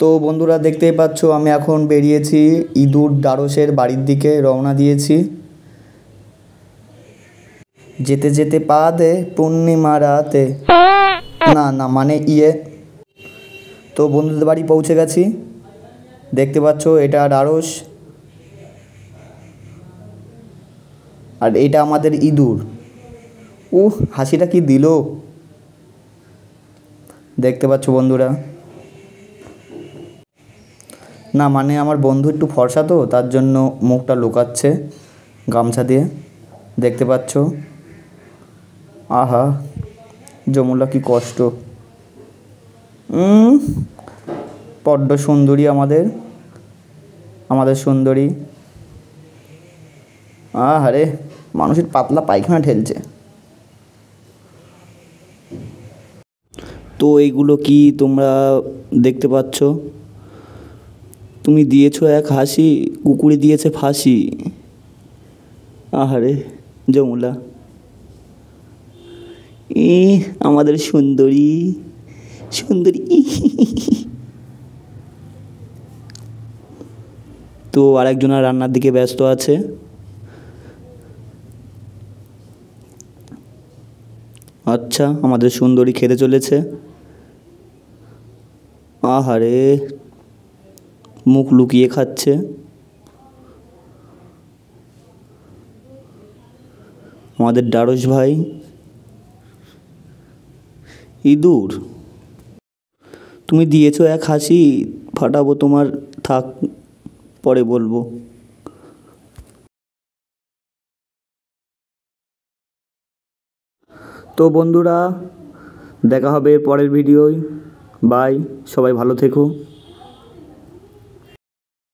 তো বন্ধুরা দেখতেই পাচ্ছ আমি এখন বেরিয়েছি ইঁদুর ঢাড়সের বাড়ির দিকে রওনা দিয়েছি। যেতে যেতে পা দে পূর্ণিমা রাতে, না না মানে তো বন্ধুদের বাড়ি পৌঁছে গেছি। দেখতে পাচ্ছ এটা ঢাড়স আর এটা আমাদের ইঁদুর। হাসিটা কি দিল দেখতে পাচ্ছ বন্ধুরা। না মানে আমার বন্ধু একটু ফর্সা তো তার জন্য মুখটা লুকাচ্ছে গামছা দিয়ে, দেখতে পাচ্ছ। আহা যমুনা কি কষ্ট। বড্ড সুন্দরী আমাদের সুন্দরী। আহারে মানুষের পাতলা পায়খানা ঠেলছে। তো এইগুলো কি তোমরা দেখতে পাচ্ছ? তুমি দিয়েছো এক হাসি, কুকুরে দিয়েছে ফাঁসি। আহারে যমুনা, আমাদের সুন্দরী সুন্দরী। তো আরেকজন রান্নার দিকে ব্যস্ত আছে। আচ্ছা আমাদের সুন্দরী খেতে চলেছে। আহারে মুখ লুকিয়ে খাচ্ছে। আমাদের ঢাড়স ভাই। ইঁদুর তুমি দিয়েছো এক হাসি, ফাটাবো তোমার, থাক পরে বলবো। তো বন্ধুরা দেখা হবে পরের ভিডিওয়। বাই, সবাই ভালো থেকো।